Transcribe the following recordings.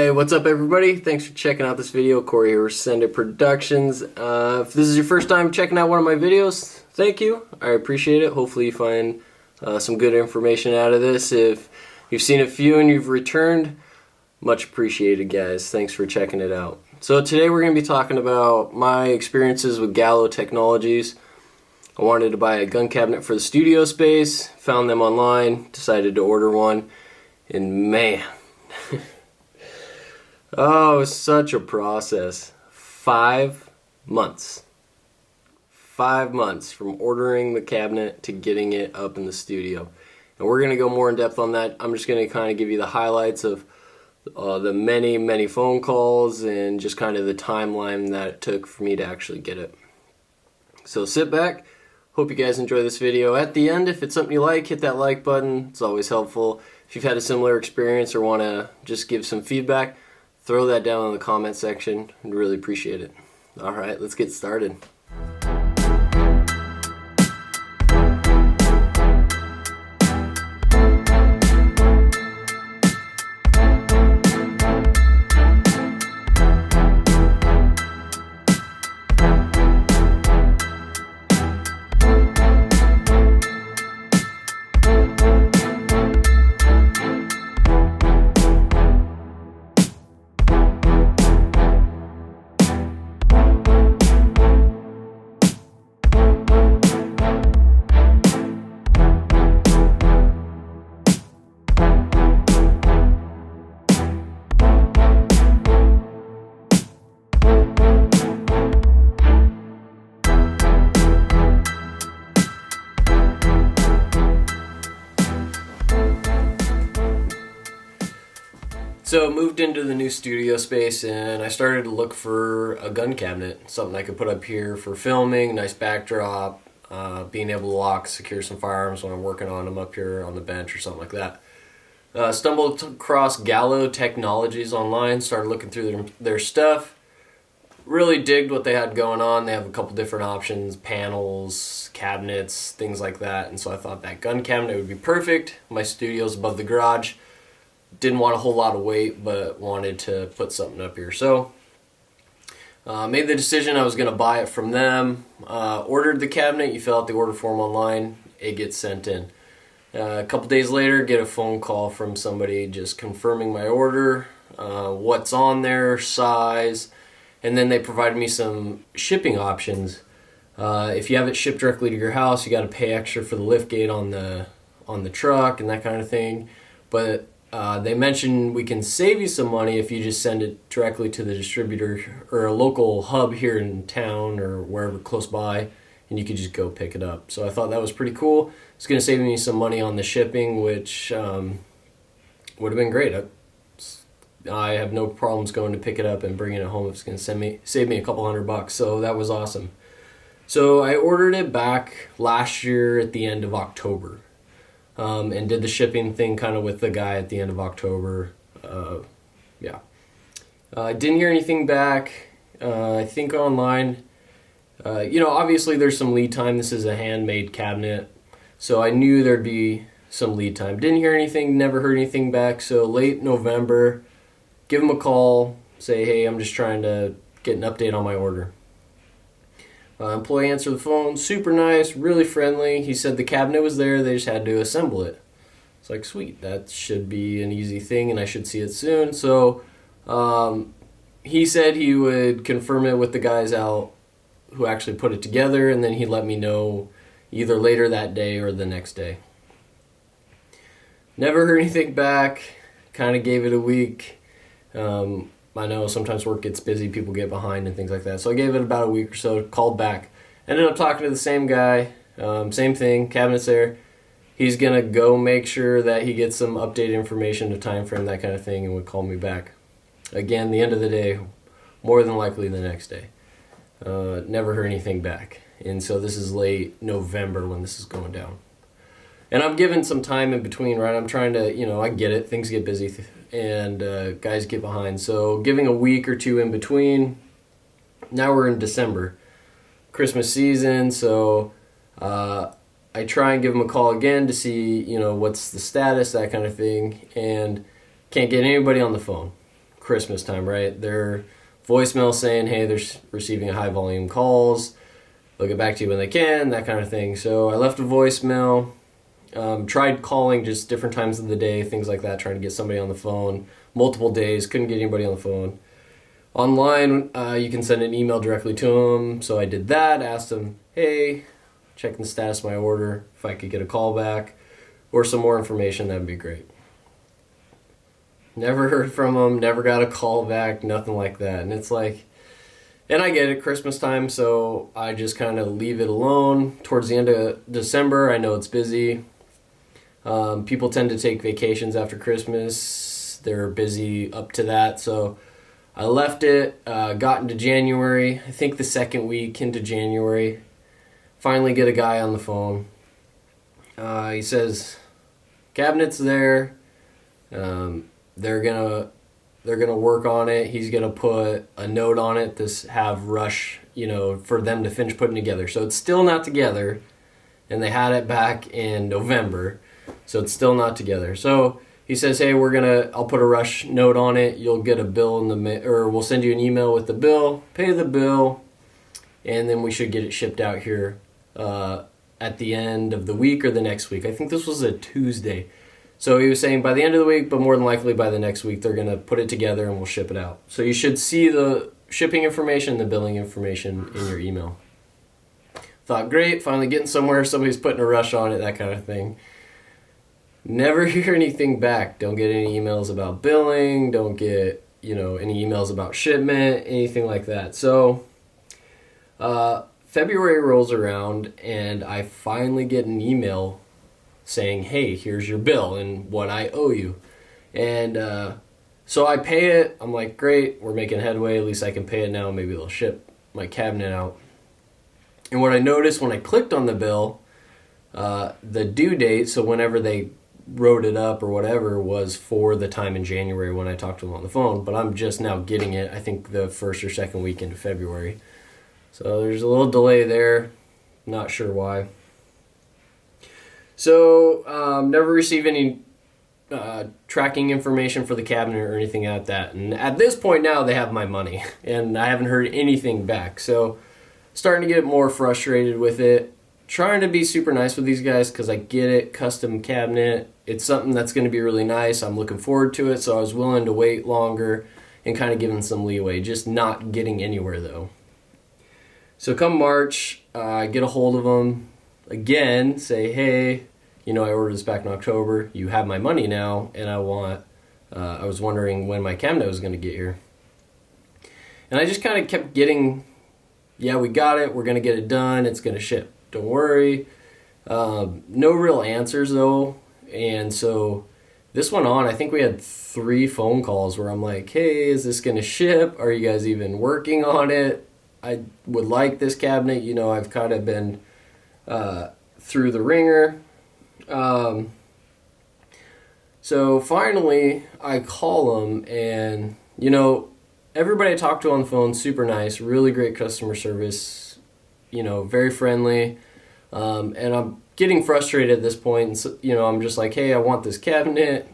Hey, what's up everybody? Thanks for checking out this video. Corey here with Send It Productions. If this is your first time checking out one of my videos, thank you. I appreciate it. Hopefully you find some good information out of this. If you've seen a few and you've returned, much appreciated, guys. Thanks for checking it out. So today we're going to be talking about my experiences with Gallow Technologies. I wanted to buy a gun cabinet for the studio space, found them online, decided to order one, and man, oh, it was such a process. 5 months. 5 months from ordering the cabinet to getting it up in the studio. And we're going to go more in depth on that. I'm just going to kind of give you the highlights of the many phone calls and just kind of the timeline that it took for me to actually get it. So sit back. Hope you guys enjoy this video. At the end, if it's something you like, hit that like button. It's always helpful. If you've had a similar experience or want to just give some feedback, throw that down in the comment section. I'd really appreciate it. Alright, let's get started. So moved into the new studio space and I started to look for a gun cabinet, something I could put up here for filming, nice backdrop, being able to lock, secure some firearms when I'm working on them up here on the bench or something like that. Stumbled across Gallow Technologies online, started looking through their stuff, really digged what they had going on. They have a couple different options, panels, cabinets, things like that, and so I thought that gun cabinet would be perfect. My studio's above the garage. Didn't want a whole lot of weight, but wanted to put something up here. So, made the decision I was going to buy it from them. Ordered the cabinet. You fill out the order form online. It gets sent in. A couple days later, get a phone call from somebody just confirming my order, what's on there, size, and then they provided me some shipping options. If you have it shipped directly to your house, you got to pay extra for the lift gate on the truck and that kind of thing. But they mentioned we can save you some money if you just send it directly to the distributor or a local hub here in town or wherever close by, and you could just go pick it up. So I thought that was pretty cool. It's going to save me some money on the shipping, which would have been great. I have no problems going to pick it up and bringing it home. It's going to save me a couple $100, so that was awesome. So I ordered it back last year at the end of October. And did the shipping thing kind of with the guy at the end of October. I didn't hear anything back. I think online, obviously there's some lead time. This is a handmade cabinet, so I knew there'd be some lead time. Didn't hear anything, never heard anything back. So late November, give him a call, say, hey, I'm just trying to get an update on my order. Employee answered the phone, super nice, really friendly. He said the cabinet was there, they just had to assemble it. It's like, sweet, that should be an easy thing and I should see it soon. So he said he would confirm it with the guys out who actually put it together, and then he'd let me know either later that day or the next day. Never heard anything back, kind of gave it a week. I know sometimes work gets busy, people get behind and things like that. So I gave it about a week or so, called back. Ended up talking to the same guy, same thing, cabinet's there. He's going to go make sure that he gets some updated information, the time frame, that kind of thing, and would call me back. Again, the end of the day, more than likely the next day. Never heard anything back. And so this is late November when this is going down. And I'm given some time in between, right? I'm trying to, I get it, things get busy and guys get behind. So giving a week or two in between. Now we're in December, Christmas season, so I try and give him a call again to see, what's the status, that kind of thing, and can't get anybody on the phone. Christmas time, right? Their voicemail saying, hey, they're receiving high volume calls. They'll get back to you when they can, that kind of thing. So I left a voicemail, tried calling just different times of the day, things like that, trying to get somebody on the phone. Multiple days, couldn't get anybody on the phone. Online, you can send an email directly to them. So I did that, asked them, hey, checking the status of my order, if I could get a call back or some more information, that'd be great. Never heard from them, never got a call back, nothing like that. And it's like, and I get it, Christmas time, so I just kind of leave it alone. Towards the end of December, I know it's busy. People tend to take vacations after Christmas. They're busy up to that, so I left it, got into January, I think the second week into January. Finally get a guy on the phone. He says, cabinet's there. They're gonna work on it. He's gonna put a note on it to have rush, for them to finish putting together. So it's still not together, and they had it back in November, so it's still not together. So he says, hey, I'll put a rush note on it. You'll get a bill or we'll send you an email with the bill, pay the bill, and then we should get it shipped out here at the end of the week or the next week. I think this was a Tuesday. So he was saying by the end of the week, but more than likely by the next week, they're going to put it together and we'll ship it out. So you should see the shipping information, the billing information in your email. Thought, great, finally getting somewhere. Somebody's putting a rush on it, that kind of thing. Never hear anything back. Don't get any emails about billing. Don't get, any emails about shipment, anything like that. So February rolls around and I finally get an email saying, hey, here's your bill and what I owe you. And so I pay it. I'm like, great, we're making headway. At least I can pay it now. Maybe they'll ship my cabinet out. And what I noticed when I clicked on the bill, the due date, so whenever they wrote it up or whatever, was for the time in January when I talked to them on the phone. But I'm just now getting it, I think, the first or second week into February. So there's a little delay there. Not sure why. So never received any tracking information for the cabinet or anything like that. And at this point now, they have my money, and I haven't heard anything back. So starting to get more frustrated with it. Trying to be super nice with these guys because I get it, custom cabinet. It's something that's going to be really nice. I'm looking forward to it, so I was willing to wait longer and kind of giving some leeway. Just not getting anywhere though. So come March, I get a hold of them again, say, hey, I ordered this back in October. You have my money now, and I was wondering when my cabinet was going to get here. And I just kind of kept getting, yeah, we got it. We're going to get it done. It's going to ship. Don't worry. No real answers, though. And so this went on. I think we had 3 phone calls where I'm like, hey, is this going to ship? Are you guys even working on it? I would like this cabinet. I've kind of been through the ringer. So finally, I call them, and, everybody I talk to on the phone, super nice, really great customer service, very friendly. And I'm getting frustrated at this point. And so, I'm just like, hey, I want this cabinet.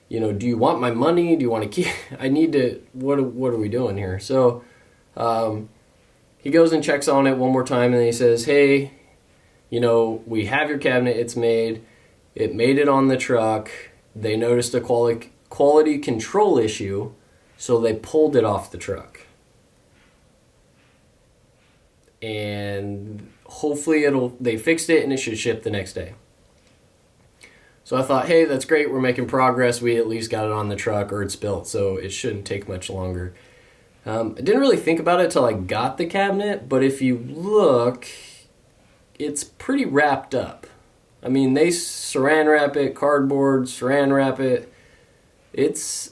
Do you want my money? Do you want to keep? I need to. What are we doing here? So, he goes and checks on it one more time, and then he says, hey, we have your cabinet. It's made. It made it on the truck. They noticed a quality control issue, so they pulled it off the truck. And hopefully they fixed it and it should ship the next day. So I thought, hey, that's great. We're making progress. We at least got it on the truck, or it's built, so it shouldn't take much longer. I didn't really think about it till I got the cabinet, but if you look, it's pretty wrapped up. I mean, they saran wrap it, cardboard, saran wrap it. It's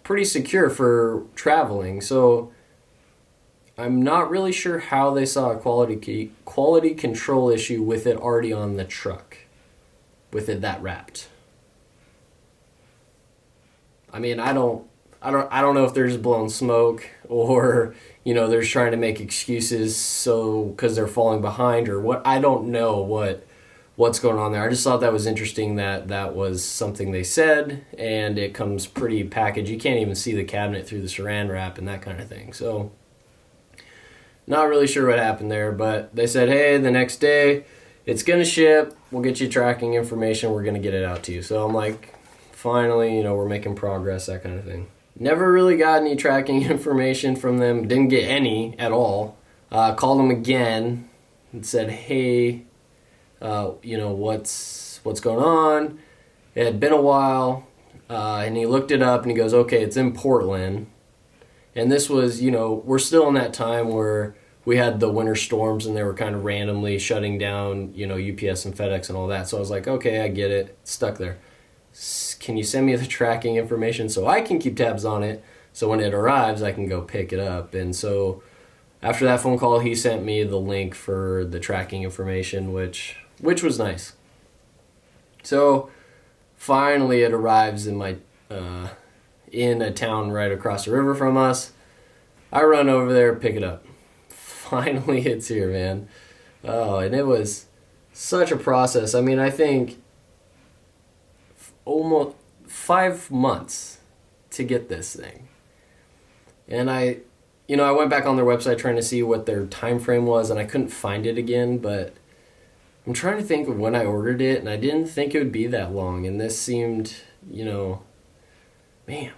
pretty secure for traveling. So I'm not really sure how they saw a quality control issue with it already on the truck, with it that wrapped. I mean, I don't know if they're just blowing smoke, or they're just trying to make excuses because they're falling behind, or what. I don't know what's going on there. I just thought that was interesting that that was something they said, and it comes pretty packaged. You can't even see the cabinet through the saran wrap and that kind of thing. So not really sure what happened there, but they said, hey, the next day it's going to ship. We'll get you tracking information. We're going to get it out to you. So I'm like, finally, you know, we're making progress, that kind of thing. Never really got any tracking information from them. Didn't get any at all. Called them again and said, hey, you know, what's going on? It had been a while, and he looked it up and he goes, okay, it's in Portland. And this was, you know, we're still in that time where we had the winter storms and they were kind of randomly shutting down, you know, UPS and FedEx and all that. So I was like, okay, I get it. It's stuck there. Can you send me the tracking information so I can keep tabs on it, so when it arrives I can go pick it up? And so after that phone call, he sent me the link for the tracking information, which was nice. So finally it arrives in my in a town right across the river from us. I run over there, pick it up. Finally it's here, man. Oh, and it was such a process. I mean, I think almost 5 months to get this thing. And I went back on their website trying to see what their time frame was, and I couldn't find it again, but I'm trying to think of when I ordered it, and I didn't think it would be that long, and this seemed, you know, man,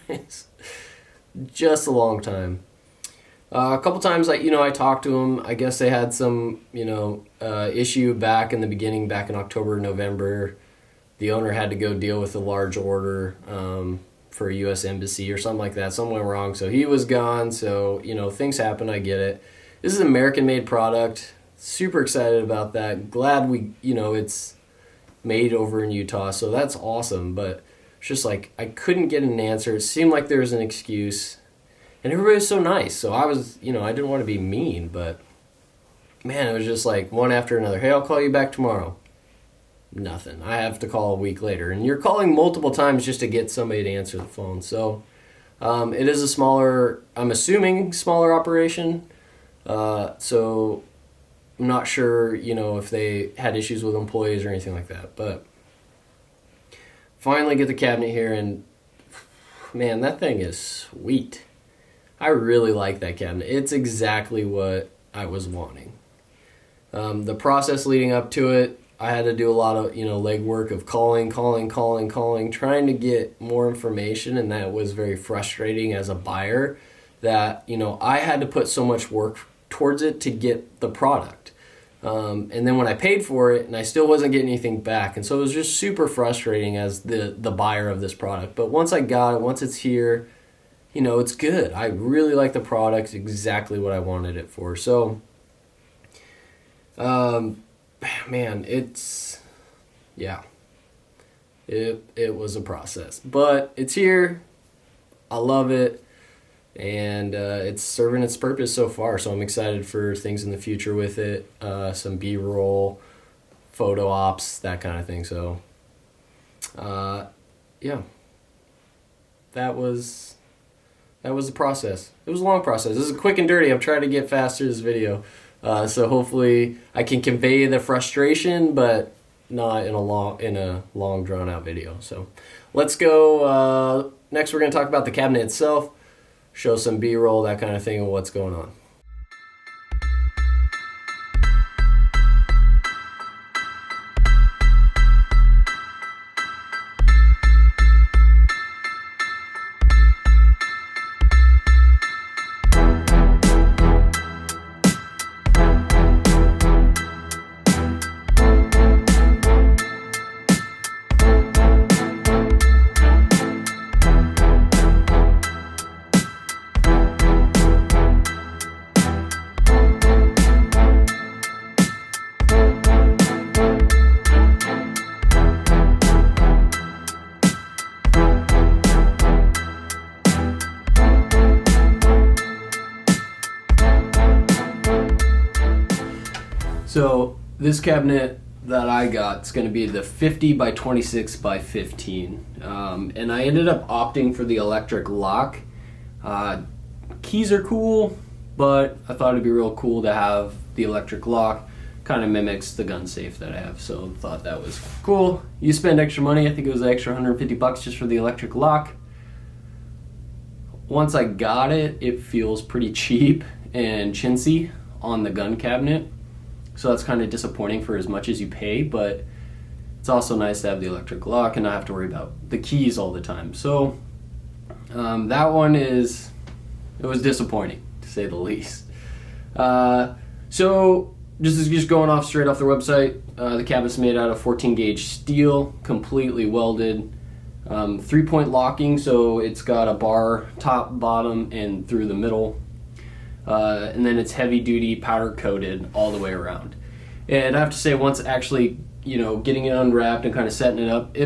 it's just a long time. A couple times, I talked to them. I guess they had some, issue back in the beginning, back in October, November. The owner had to go deal with a large order for a U.S. embassy or something like that. Something went wrong, so he was gone. So, things happen. I get it. This is an American-made product. Super excited about that. Glad it's made over in Utah, so that's awesome. But it's just like I couldn't get an answer. It seemed like there was an excuse. And everybody was so nice. So I was, I didn't want to be mean, but man, it was just like one after another. Hey, I'll call you back tomorrow. Nothing. I have to call a week later. And you're calling multiple times just to get somebody to answer the phone. So it is a smaller, I'm assuming, smaller operation. So I'm not sure, if they had issues with employees or anything like that. But finally get the cabinet here, and man, that thing is sweet. I really like that cabinet. It's exactly what I was wanting. The process leading up to it, I had to do a lot of, legwork of calling, trying to get more information, and that was very frustrating as a buyer that, I had to put so much work towards it to get the product. And then when I paid for it, and I still wasn't getting anything back, and so it was just super frustrating as the buyer of this product. But once I got it, once it's here, it's good. I really like the product, exactly what I wanted it for. So, man, it was a process, but it's here. I love it, and it's serving its purpose so far. So I'm excited for things in the future with it. Some B-roll, photo ops, that kind of thing. So, yeah, that was the process. It was a long process. This is quick and dirty. I'm trying to get fast through this video. So hopefully I can convey the frustration, but not in a long drawn out video. So let's go. Next we're going to talk about the cabinet itself, show some B-roll, that kind of thing, of what's going on. So this cabinet that I got is going to be the 50 by 26 by 15. And I ended up opting for the electric lock. Keys are cool, but I thought it'd be real cool to have the electric lock. kind of mimics the gun safe that I have, so thought that was cool. You spend extra money, I think it was an extra 150 bucks just for the electric lock. Once I got it, it feels pretty cheap and chintzy on the gun cabinet, so that's kind of disappointing for as much as you pay, but it's also nice to have the electric lock and not have to worry about the keys all the time. So that one it was disappointing, to say the least. So just going off straight off their website, the cabinet's made out of 14 gauge steel, completely welded, 3-point locking, so it's got a bar top, bottom, and through the middle, and then it's heavy duty powder coated all the way around. And I have to say, once actually, getting it unwrapped and kind of setting it up,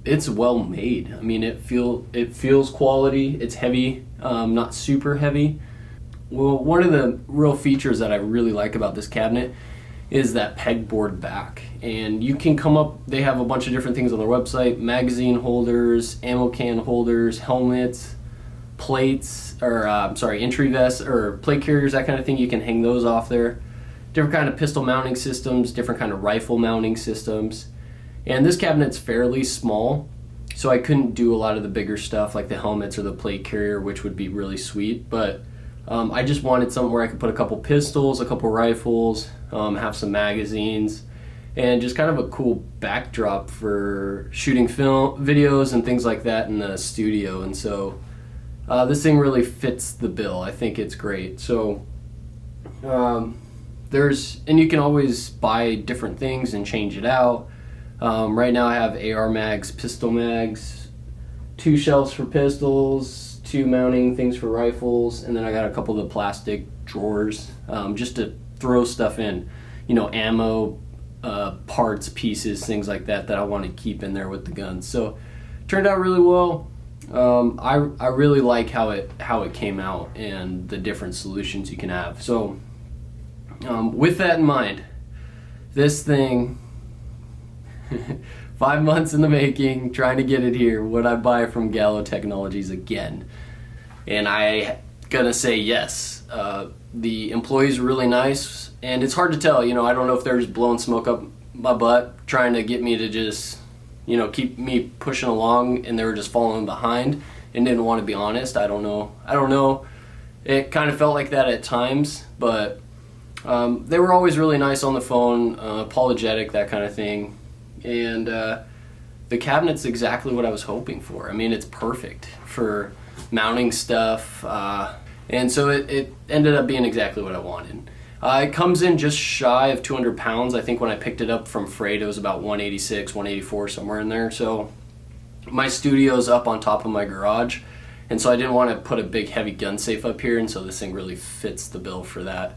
it's well made. I mean, it feels quality. It's heavy, not super heavy. Well, one of the real features that I really like about this cabinet is that pegboard back. And you can come up, they have a bunch of different things on their website: magazine holders, ammo can holders, helmets, plates, or entry vests or plate carriers, that kind of thing. You can hang those off there. Different kind of pistol mounting systems, different kind of rifle mounting systems. And this cabinet's fairly small, so I couldn't do a lot of the bigger stuff like the helmets or the plate carrier, which would be really sweet. But I just wanted something where I could put a couple pistols, a couple rifles, have some magazines, and just kind of a cool backdrop for shooting film, videos, and things like that in the studio. And so this thing really fits the bill. I think it's great. So and you can always buy different things and change it out. Right now I have AR mags, pistol mags, 2 shelves for pistols, 2 mounting things for rifles, and then I got a couple of the plastic drawers just to throw stuff in, ammo, parts, pieces, things like that I want to keep in there with the guns. So turned out really well. I really like how it came out and the different solutions you can have. So with that in mind, this thing 5 months in the making, trying to get it here. Would I buy from Gallow Technologies again? And I gonna say yes. The employees are really nice, and it's hard to tell. I don't know if they're just blowing smoke up my butt, trying to get me to just, keep me pushing along, and they were just following behind and didn't want to be honest. I don't know. It kind of felt like that at times, but they were always really nice on the phone, apologetic, that kind of thing. And the cabinet's exactly what I was hoping for. I mean, it's perfect for mounting stuff, and so it ended up being exactly what I wanted. It comes in just shy of 200 pounds. I think when I picked it up from freight, it was about 186, 184, somewhere in there. So my studio's up on top of my garage, and so I didn't want to put a big heavy gun safe up here, and so this thing really fits the bill for that.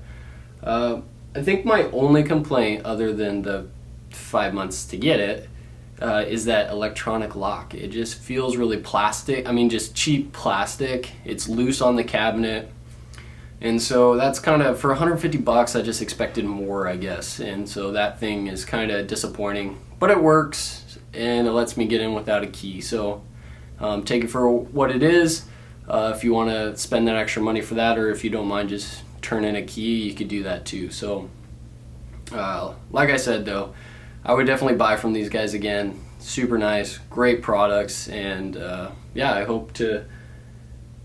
I think my only complaint, other than the 5 months to get it, is that electronic lock. It just feels really plastic. I mean, just cheap plastic. It's loose on the cabinet, and so that's kind of, for 150 bucks, I just expected more, I guess. And so that thing is kind of disappointing, but it works and it lets me get in without a key. So take it for what it is. If you want to spend that extra money for that, or if you don't mind just turn in a key, you could do that too. So like I said though, I would definitely buy from these guys again. Super nice, great products, and yeah, I hope to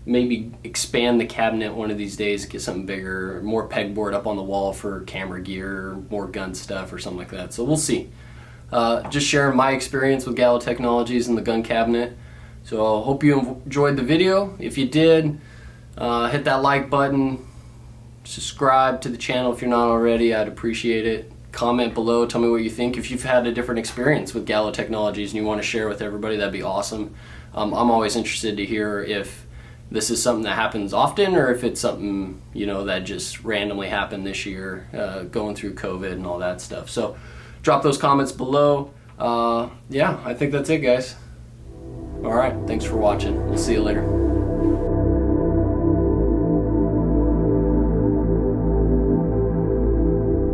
maybe expand the cabinet one of these days, get something bigger, more pegboard up on the wall for camera gear, more gun stuff or something like that. So we'll see. Just sharing my experience with Gallow Technologies and the gun cabinet. So I hope you enjoyed the video. If you did, hit that like button, subscribe to the channel if you're not already. I'd appreciate it. Comment below, tell me what you think. If you've had a different experience with Gallow Technologies and you want to share with everybody, that'd be awesome. I'm always interested to hear if this is something that happens often, or if it's something, that just randomly happened this year, going through COVID and all that stuff. So drop those comments below. Yeah, I think that's it, guys. All right, thanks for watching. We'll see you later.